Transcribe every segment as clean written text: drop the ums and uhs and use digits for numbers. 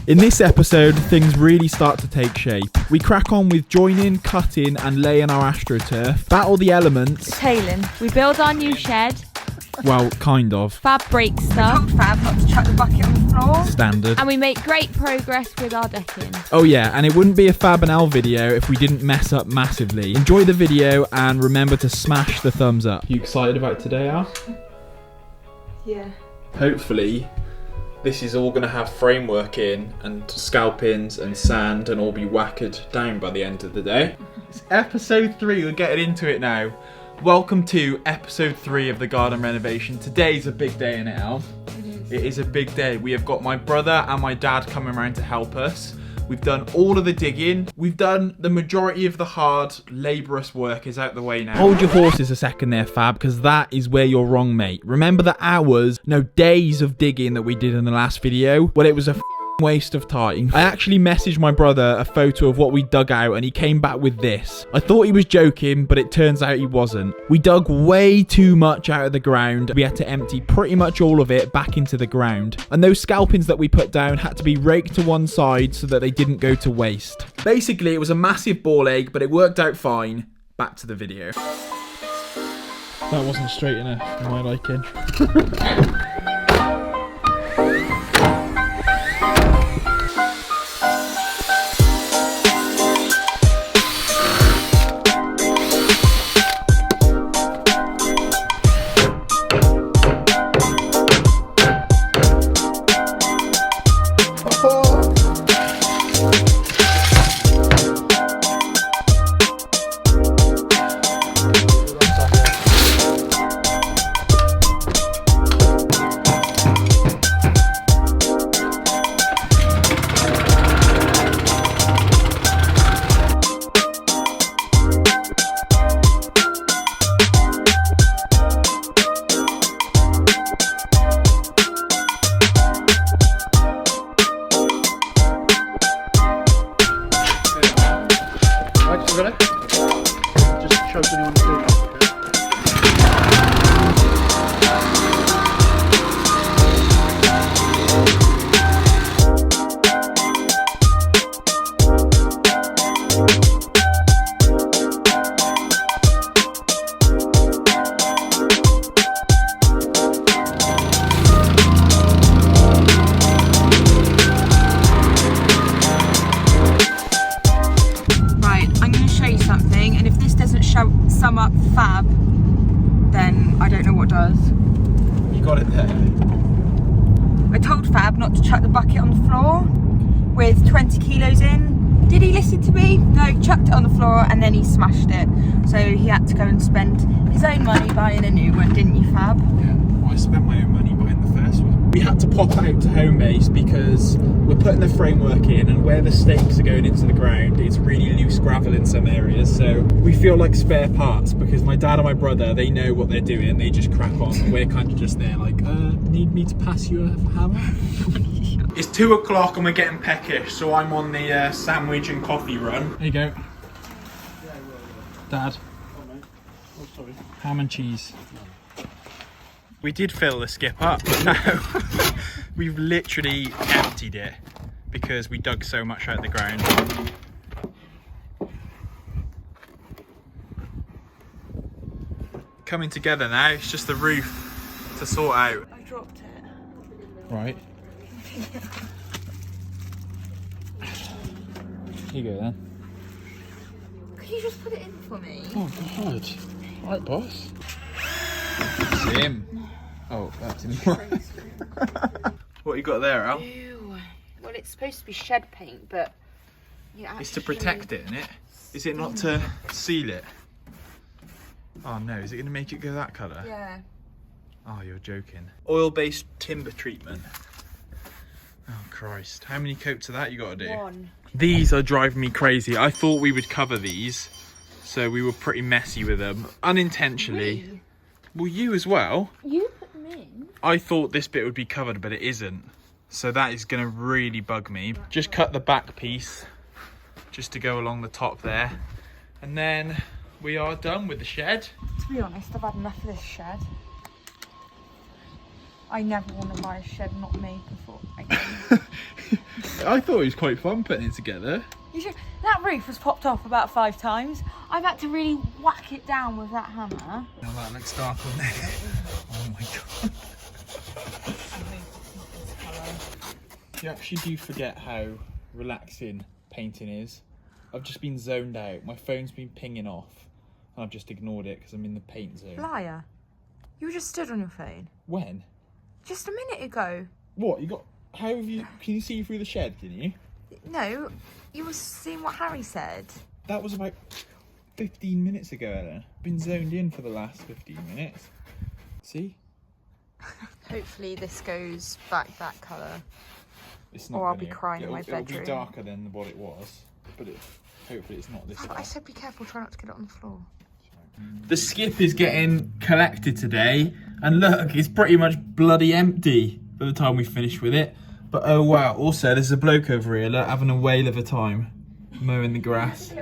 In this episode, things really start to take shape. We crack on with joining, cutting and laying our Astroturf, battle the elements. Tailing. We build our new shed. Well, kind of. Fab breaks stuff. We told Fab not to chuck the bucket on the floor. Standard. And we make great progress with our decking. Oh yeah, and it wouldn't be a Fab and L video if we didn't mess up massively. Enjoy the video and remember to smash the thumbs up. You excited about today, Al? Yeah. Hopefully, this is all going to have framework in and scalpings and sand and all be whackered down by the end of the day. It's episode 3, we're getting into it now. Welcome to episode 3 of the garden renovation. Today's a big day in it, Al. It is a big day. We have got my brother and my dad coming around to help us. We've done all of the digging. We've done the majority of the hard, laborious work is out the way now. Hold your horses a second there, Fab, because that is where you're wrong, mate. Remember the hours, no days of digging that we did in the last video? Well, it was a waste of time. I actually messaged my brother a photo of what we dug out and he came back with this. I thought he was joking, but it turns out he wasn't. We dug way too much out of the ground. We had to empty pretty much all of it back into the ground. And those scalpings that we put down had to be raked to one side so that they didn't go to waste. Basically, it was a massive ball ache, but it worked out fine. Back to the video. That wasn't straight enough for my liking. Sum up Fab, then I don't know what does. You got it there. I told Fab not to chuck the bucket on the floor with 20 kilos in. Did he listen to me? No, he chucked it on the floor and then he smashed it. So he had to go and spend his own money buying a new one, didn't you, Fab? Yeah, well, I spent my own money buying the first one. We had to pop out to home base because we're putting the framework in and where the stakes are going into the ground, it's really loose gravel in some areas. So we feel like spare parts because my dad and my brother, they know what they're doing. They just crack on and we're kind of just there like, need me to pass you a hammer? It's 2 o'clock and we're getting peckish, so I'm on the sandwich and coffee run. There you go. Dad. Oh, sorry. Ham and cheese. We did fill the skip up, but now we've literally emptied it because we dug so much out of the ground. Coming together now, it's just the roof to sort out. I dropped it. Right. Here you go then. Could you just put it in for me? Oh God. Alright, boss. That's him. Oh, that's him. What you got there, Al? Ew. Well, it's supposed to be shed paint, but It's to protect it, isn't it? Is it not to seal it? Oh no, is it going to make it go that colour? Yeah. Oh, you're joking. Oil-based timber treatment. Oh Christ, how many coats of that you got to do? 1. These are driving me crazy. I thought we would cover these, so we were pretty messy with them, unintentionally. Me? Well, you as well. You put them in? I thought this bit would be covered, but it isn't. So that is going to really bug me. Just cut the back piece, just to go along the top there. And then we are done with the shed. To be honest, I've had enough of this shed. I never want to buy a shed, not me, before. I thought it was quite fun putting it together. You should. That roof was popped off about 5 times. I've had to really whack it down with that hammer. Now that looks dark on there. Oh my god. You actually do forget how relaxing painting is. I've just been zoned out. My phone's been pinging off and I've just ignored it because I'm in the paint zone. Liar. You just stood on your phone. When? Just a minute ago. What? You got... How have you... Can you see through the shed, can you? No, you were seeing what Harry said. That was about 15 minutes ago, Ellen. Been zoned in for the last 15 minutes. See? Hopefully this goes back that colour. It's not Or I'll gonna. be crying in my bedroom. It'll be darker than what it was, but hopefully it's not this But dark. I said be careful, try not to get it on the floor. The skip is getting collected today, and look, it's pretty much bloody empty by the time we finish with it. But oh wow, also there's a bloke over here, look, having a whale of a time mowing the grass.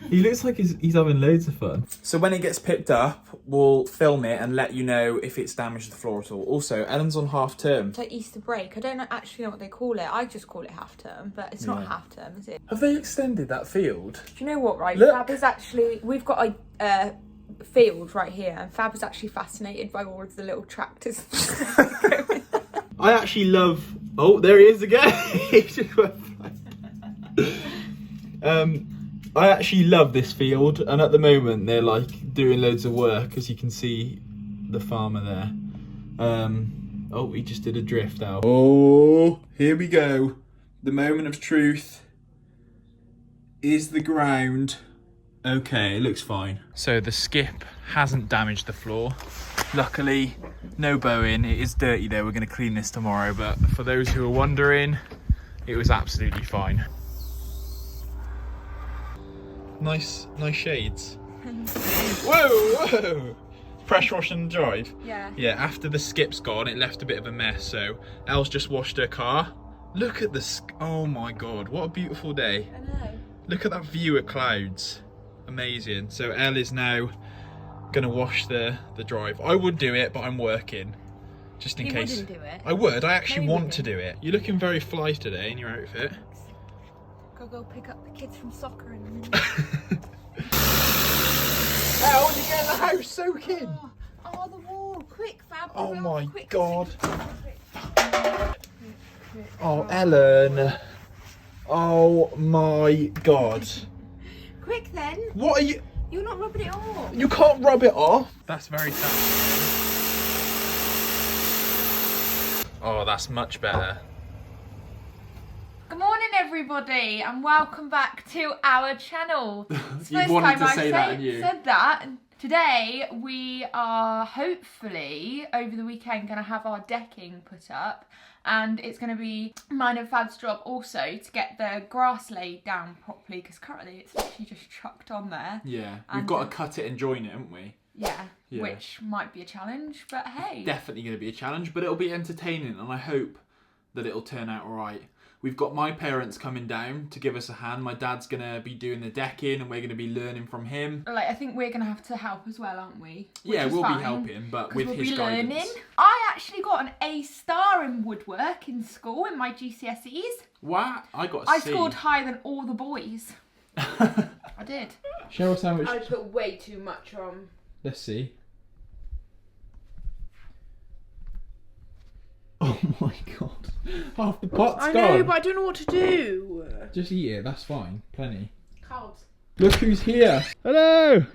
He looks like he's having loads of fun. So when it gets picked up, we'll film it and let you know if it's damaged the floor at all. Also, Ellen's on half term. It's like Easter break. I don't actually know what they call it. I just call it half term, but it's not half term, is it? Have they extended that field? Do you know what, right? Look. Fab is actually... We've got a field right here, and Fab is actually fascinated by all of the little tractors. I actually love... Oh, there he is again. He just went I actually love this field, and at the moment they're like doing loads of work, as you can see the farmer there. Oh, he just did a drift out. Oh, here we go. The moment of truth. Is the ground okay? It looks fine. So the skip hasn't damaged the floor. Luckily, no bowing. It is dirty though. We're going to clean this tomorrow, but for those who are wondering, it was absolutely fine. Nice shades. Whoa! Pressure wash and drive? Yeah. Yeah, after the skip's gone, it left a bit of a mess, so Elle's just washed her car. Look at the oh my god, what a beautiful day. I know. Look at that view of clouds. Amazing. So Elle is now gonna wash the drive. I would do it, but I'm working. Just in case. You wouldn't do it. I would, I actually No, you want to do it. You're looking very fly today in your outfit. Go pick up the kids from soccer in a minute. Elle, you get in the house soaking. Oh, the wall! Quick, Fab! Oh my quick, god. Quick. Oh, Ellen. Oh my god. Quick then! What are you? You're not rubbing it off. You can't rub it off. That's very sad. Oh, that's much better. Good morning, everybody, and welcome back to our channel. It's the You first wanted time to I've say that, and you said that. Today we are hopefully over the weekend going to have our decking put up, and it's going to be mine and Fab's job also to get the grass laid down properly, because currently it's actually just chucked on there. Yeah, And, we've got to cut it and join it, haven't we? Yeah, Yeah. which might be a challenge, but hey. Definitely going to be a challenge, but it'll be entertaining, and I hope that it'll turn out alright. We've got my parents coming down to give us a hand. My dad's going to be doing the decking, and we're going to be learning from him. Like, I think we're going to have to help as well, aren't we? Which Yeah, is we'll fine, be helping, but 'cause with we'll his be guidance. learning. I actually got an A star in woodwork in school in my GCSEs. What? I got a I C. scored higher than all the boys. I did. Show us how much... I put way too much on. Let's see. Oh my god. Half the pot's I gone. know, but I don't know what to do. Just eat it, that's fine. Plenty. Cold. Look who's here. Hello.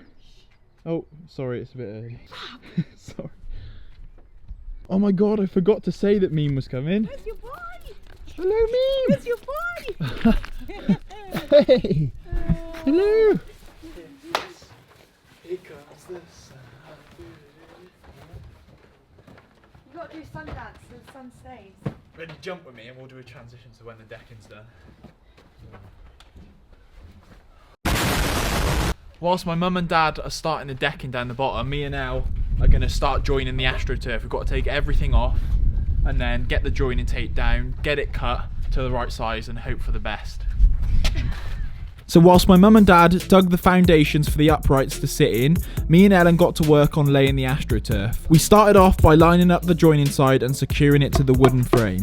Oh, sorry, it's a bit early. Sorry. Oh my god, I forgot to say that Meme was coming. Where's your boy? Hello, Meme. Where's your boy? Hey. Hello. Here comes the sun. You got to do sun dance so the sun stays. Ready to jump with me and we'll do a transition to when the decking's done. Whilst my mum and dad are starting the decking down the bottom, me and Elle are going to start joining the Astroturf. We've got to take everything off and then get the joining tape down, get it cut to the right size and hope for the best. So whilst my mum and dad dug the foundations for the uprights to sit in, me and Ellen got to work on laying the Astroturf. We started off by lining up the join inside and securing it to the wooden frame.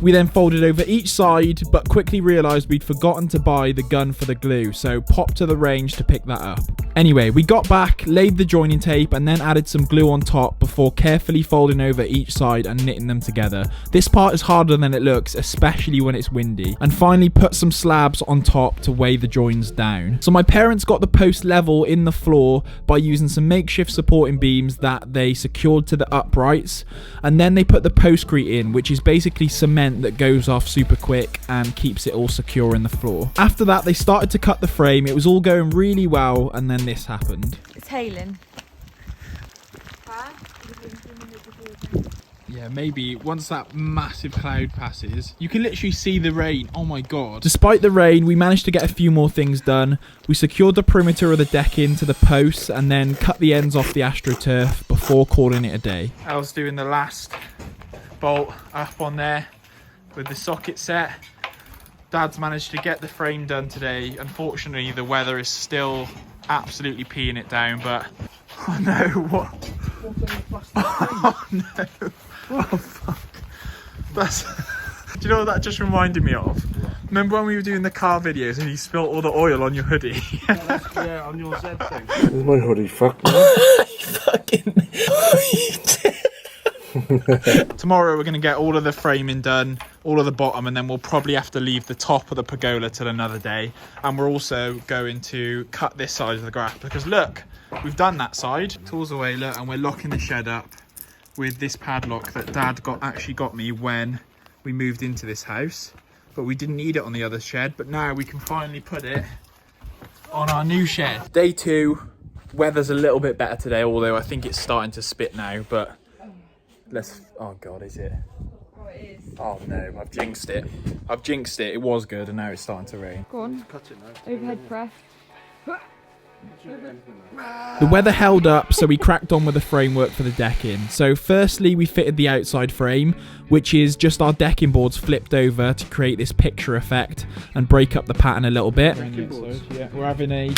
We then folded over each side, but quickly realised we'd forgotten to buy the gun for the glue, so popped to the range to pick that up. Anyway, we got back, laid the joining tape, and then added some glue on top before carefully folding over each side and knitting them together. This part is harder than it looks, especially when it's windy. And finally put some slabs on top to weigh the joins down. So my parents got the post level in the floor by using some makeshift supporting beams that they secured to the uprights, and then they put the postcrete in, which is basically cement that goes off super quick and keeps it all secure in the floor. After that, they started to cut the frame. It was all going really well, and then this happened. It's hailing. Yeah, maybe once that massive cloud passes, you can literally see the rain. Oh my god. Despite the rain, we managed to get a few more things done. We secured the perimeter of the deck into the posts and then cut the ends off the Astroturf before calling it a day. I was doing the last bolt up on there with the socket set. Dad's managed to get the frame done today. Unfortunately, the weather is still absolutely peeing it down, but oh no, what? Oh no. Oh fuck. That's do you know what that just reminded me of? Remember when we were doing the car videos and you spilt all the oil on your hoodie? Yeah, on your Z thing. This is my hoodie, fuck me. Fucking Tomorrow we're going to get all of the framing done, all of the bottom, and then we'll probably have to leave the top of the pergola till another day. And we're also going to cut this side of the grass because look, we've done that side. Tools away, look, and we're locking the shed up with this padlock that Dad actually got me when we moved into this house. But we didn't need it on the other shed, but now we can finally put it on our new shed. Day 2, weather's a little bit better today, although I think it's starting to spit now, but oh god, is it? Oh, it is. Oh no, I've jinxed it. I've jinxed it. It was good and now it's starting to rain. Go on. Cut it now. Overhead press. The weather held up, so we cracked on with the framework for the decking. So firstly, we fitted the outside frame, which is just our decking boards flipped over to create this picture effect and break up the pattern a little bit. Yeah, we're having a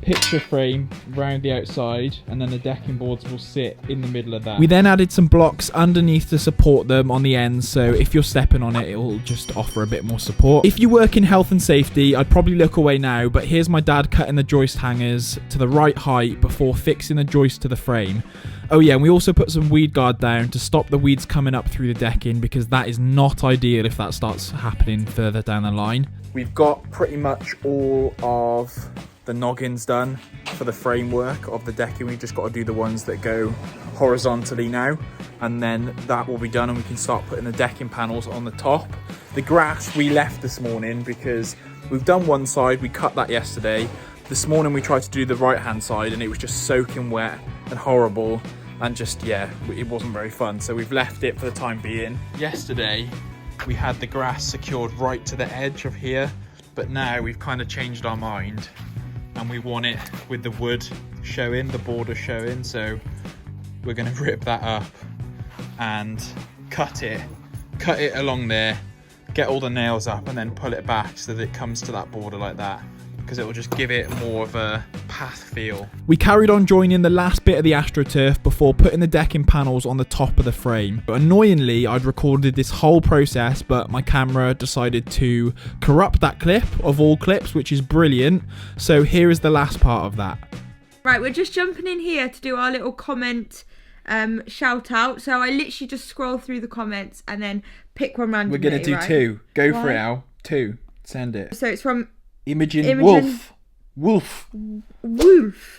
picture frame round the outside, and then the decking boards will sit in the middle of that. We then added some blocks underneath to support them on the ends, so if you're stepping on it, it will just offer a bit more support. If you work in health and safety, I'd probably look away now, but here's my dad cutting the joist hangers to the right height before fixing the joist to the frame. Oh yeah, and we also put some weed guard down to stop the weeds coming up through the decking, because that is not ideal if that starts happening further down the line. We've got pretty much all of the noggins done for the framework of the decking. We've just got to do the ones that go horizontally now, and then that will be done and we can start putting the decking panels on the top. The grass we left this morning because we've done one side, we cut that yesterday. This morning we tried to do the right hand side and it was just soaking wet and horrible, and just, yeah, it wasn't very fun, so we've left it for the time being. Yesterday we had the grass secured right to the edge of here, but now we've kind of changed our mind and we want it with the wood showing, the border showing, so we're going to rip that up and cut it along there, get all the nails up and then pull it back so that it comes to that border like that, because it will just give it more of a path feel. We carried on joining the last bit of the Astroturf before putting the decking panels on the top of the frame. But annoyingly, I'd recorded this whole process, but my camera decided to corrupt that clip of all clips, which is brilliant. So here is the last part of that. Right, we're just jumping in here to do our little comment shout out. So I literally just scroll through the comments and then pick one randomly. We're going to do right? 2. Go for it, Al. 2. Send it. So it's from Imogen Wolf.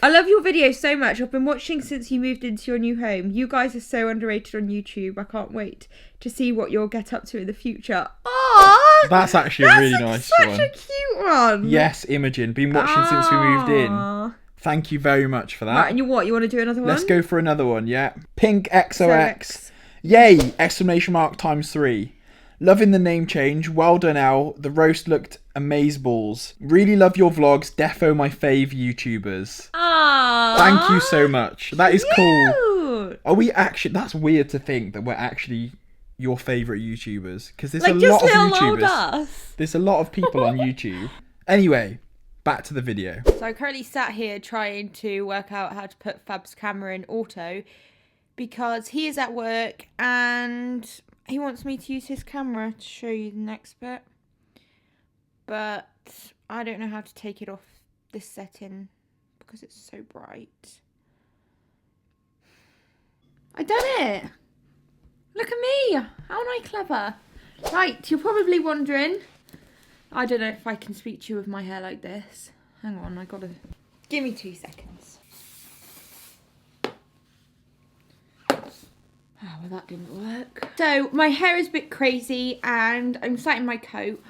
I love your videos so much. I've been watching since you moved into your new home. You guys are so underrated on YouTube. I can't wait to see what you'll get up to in the future. Aww! That's actually a really nice one. Such a cute one. Yes, Imogen. Been watching since we moved in. Thank you very much for that. Right, and you want to do another one? Let's go for another one, yeah. Pink XOX. Yay! Exclamation mark ×3. Loving the name change. Well done, Al. The roast looked amazeballs. Really love your vlogs. Defo my fave YouTubers. Aww. Thank you so much. That is cool. Are we actually... That's weird to think that we're actually your favourite YouTubers. Because there's a lot of YouTubers. There's a lot of people on YouTube. Anyway, back to the video. So I'm currently sat here trying to work out how to put Fab's camera in auto because he is at work and he wants me to use his camera to show you the next bit. But I don't know how to take it off this setting because it's so bright. I done it! Look at me! How am I clever? Right, you're probably wondering, I don't know if I can speak to you with my hair like this. Hang on, I gotta... Give me 2 seconds. Oh, well that didn't work. So, my hair is a bit crazy and I'm sat in my coat.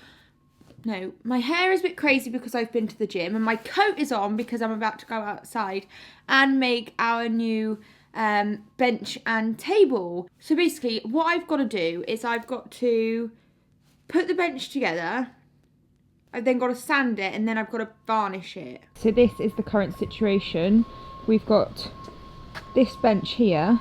No, my hair is a bit crazy because I've been to the gym and my coat is on because I'm about to go outside and make our new bench and table. So basically what I've got to do is I've got to put the bench together. I've then got to sand it and then I've got to varnish it. So this is the current situation. We've got this bench here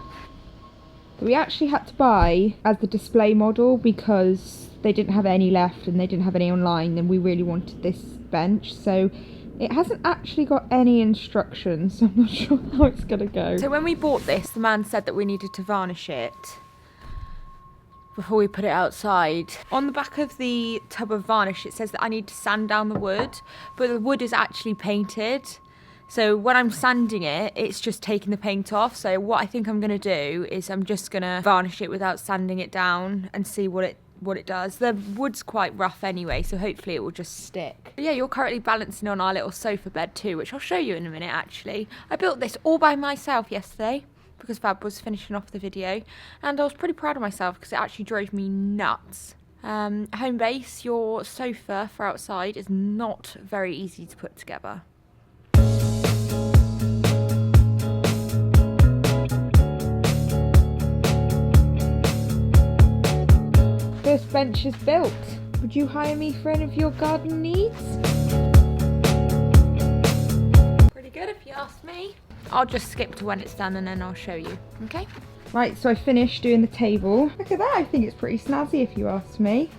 that we actually had to buy as the display model because they didn't have any left and they didn't have any online and we really wanted this bench. So it hasn't actually got any instructions, so I'm not sure how it's gonna go. So when we bought this, the man said that we needed to varnish it before we put it outside. On the back of the tub of varnish, it says that I need to sand down the wood, but the wood is actually painted. So when I'm sanding it, it's just taking the paint off. So what I think I'm gonna do is I'm just gonna varnish it without sanding it down and see what it does. The wood's quite rough anyway, so hopefully it will just stick. But yeah, you're currently balancing on our little sofa bed too, which I'll show you in a minute actually. I built this all by myself yesterday because Fab was finishing off the video and I was pretty proud of myself because it actually drove me nuts. Home base, your sofa for outside is not very easy to put together. This bench is built. Would you hire me for any of your garden needs? Pretty good if you ask me. I'll just skip to when it's done and then I'll show you, okay? Right, so I finished doing the table. Look at that, I think it's pretty snazzy if you ask me.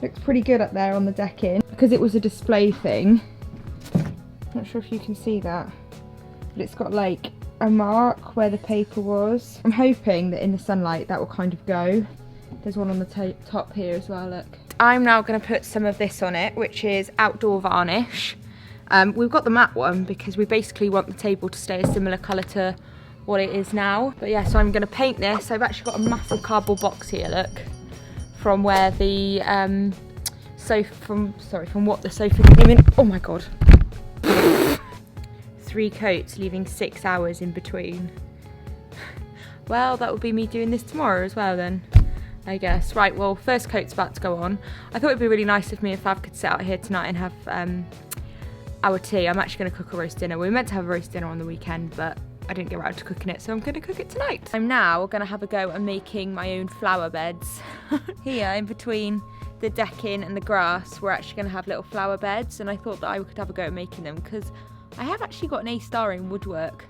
Looks pretty good up there on the decking. Because it was a display thing. Not sure if you can see that. But it's got like a mark where the paper was. I'm hoping that in the sunlight that will kind of go. There's one on the top here as well, look. I'm now going to put some of this on it, which is outdoor varnish. We've got the matte one because we basically want the table to stay a similar colour to what it is now. But yeah, so I'm going to paint this. I've actually got a massive cardboard box here, look. From where the from what the sofa came in. Oh my god. 3 coats, leaving 6 hours in between. Well, that would be me doing this tomorrow as well then, I guess. Right, well, first coat's about to go on. I thought it'd be really nice if me and Fab could sit out here tonight and have our tea. I'm actually going to cook a roast dinner. We were meant to have a roast dinner on the weekend, but I didn't get around to cooking it, so I'm going to cook it tonight. I'm now going to have a go at making my own flower beds. Here, in between the decking and the grass, we're actually going to have little flower beds, and I thought that I could have a go at making them, because I have actually got an A star in woodwork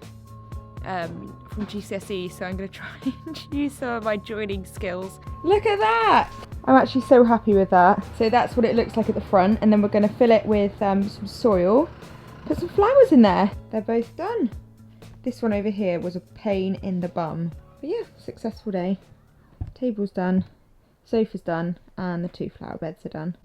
from GCSE, so I'm going to try and use some of my joining skills. Look at that! I'm actually so happy with that. So that's what it looks like at the front, and then we're going to fill it with some soil, put some flowers in there. They're both done. This one over here was a pain in the bum. But yeah, successful day. Table's done, sofa's done, and the 2 flower beds are done.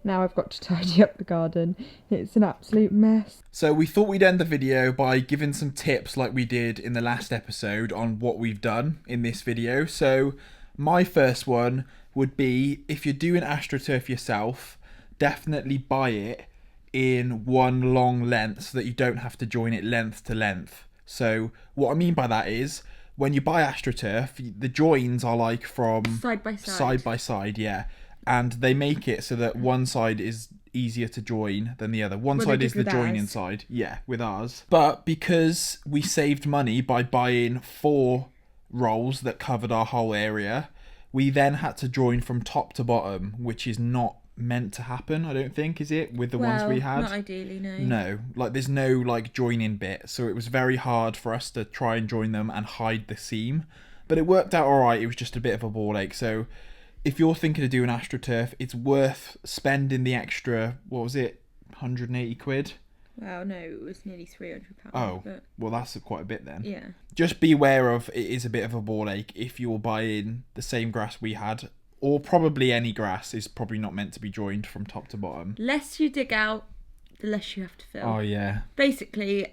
Now I've got to tidy up the garden. It's an absolute mess. So we thought we'd end the video by giving some tips like we did in the last episode on what we've done in this video. So my first one would be, if you're doing Astroturf yourself, definitely buy it in one long length so that you don't have to join it length to length. So what I mean by that is, when you buy Astroturf, the joins are like from side by side. Side by side, yeah. And they make it so that one side is easier to join than the other. One side is the joining side, yeah, with ours. But because we saved money by buying 4 rolls that covered our whole area, we then had to join from top to bottom, which is not meant to happen, I don't think, is it, with the ones we had? Not ideally, no. No, like there's no like joining bit, so it was very hard for us to try and join them and hide the seam. But it worked out alright, it was just a bit of a ball ache. So if you're thinking of doing Astroturf, it's worth spending the extra, what was it, 180 quid. Well, no, it was nearly £300. Oh, but well, that's quite a bit then. yeah. Just be aware of, it is a bit of a ball ache if you're buying the same grass we had, or probably any grass is probably not meant to be joined from top to bottom. Less you dig out, the less you have to fill. Oh, yeah. Basically,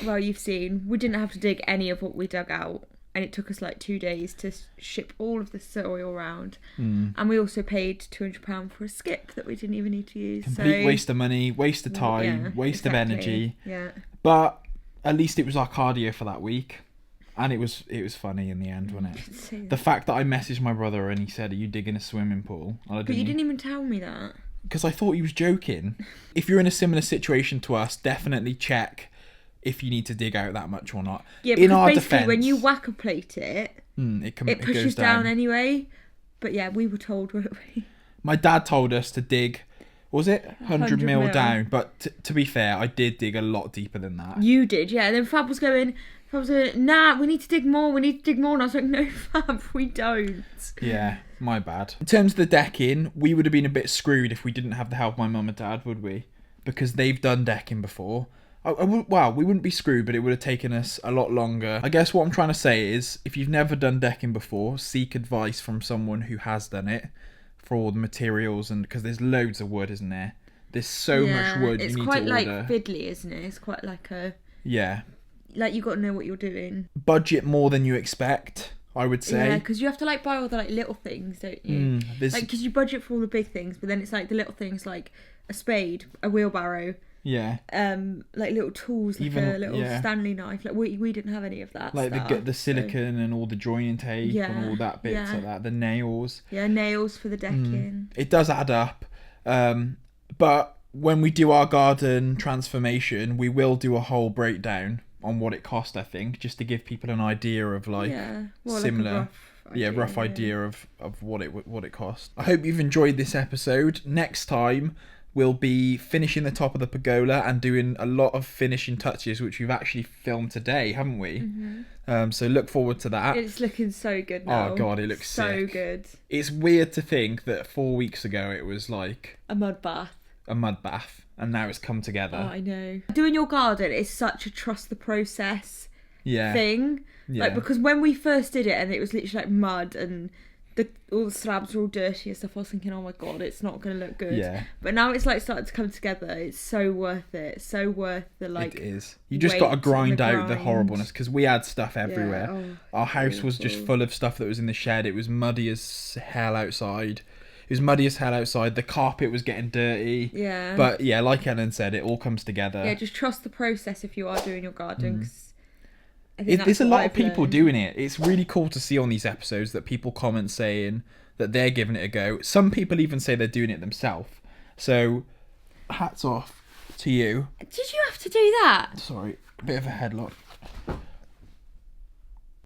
well, you've seen, we didn't have to dig any of what we dug out. And it took us like 2 days to ship all of the soil around. And we also paid £200 for a skip that we didn't even need to use. Complete waste of money, waste of time, waste of energy. Yeah. But at least it was our cardio for that week. And it was funny in the end, wasn't it? The fact that I messaged my brother and he said, "Are you digging a swimming pool?" But you didn't even tell me that. Because I thought he was joking. If you're in a similar situation to us, definitely check if you need to dig out that much or not. Yeah, in because our basically defense, when you whacker plate it pushes goes down anyway. But yeah, we were told, weren't we? My dad told us to dig, was it 100 mil mil down? But to be fair, I did dig a lot deeper than that. You did, yeah. And then Fab was going, nah, we need to dig more. And I was like, no, Fab, we don't. Yeah, my bad. In terms of the decking, we would have been a bit screwed if we didn't have the help of my mum and dad, would we? Because they've done decking before. Well, we wouldn't be screwed, but it would have taken us a lot longer. I guess what I'm trying to say is, if you've never done decking before, seek advice from someone who has done it for all the materials, and because there's loads of wood, isn't there? There's so much wood you need to order. It's quite like fiddly, isn't it? It's quite like a... Yeah. Like, you got to know what you're doing. Budget more than you expect, I would say. Yeah, because you have to like buy all the like little things, don't you? Like, because you budget for all the big things, but then it's like the little things like a spade, a wheelbarrow. Yeah. Like little tools, like even a little Stanley knife. Like we didn't have any of that. Like stuff, the silicone and all the joining tape and all that bits like that. The nails. Yeah, nails for the decking. It does add up. But when we do our garden transformation, we will do a whole breakdown on what it cost, I think, just to give people an idea of like similar. Like rough idea of what it cost. I hope you've enjoyed this episode. Next time we'll be finishing the top of the pergola and doing a lot of finishing touches, which we've actually filmed today, haven't we? So look forward to that. It's looking so good now. Oh god, it looks so sick. Good. It's weird to think that 4 weeks ago it was like a mud bath, and now it's come together. Oh, I know. Doing your garden is such a trust the process thing. Yeah. Like, because when we first did it and it was literally like mud and all the slabs were all dirty and stuff, I was thinking, oh my god, it's not going to look good. Yeah. But now it's like starting to come together. It's so worth it. It's so worth the like. It is. You just got to grind out the horribleness, because we had stuff everywhere. Yeah. Oh, our house was just full of stuff that was in the shed. It was muddy as hell outside. The carpet was getting dirty. Yeah. But yeah, like Ellen said, it all comes together. Yeah, just trust the process if you are doing your garden. There's a lot of people doing it. It's really cool to see on these episodes that people comment saying that they're giving it a go. Some people even say they're doing it themselves. So, hats off to you. Did you have to do that? Sorry, a bit of a headlock.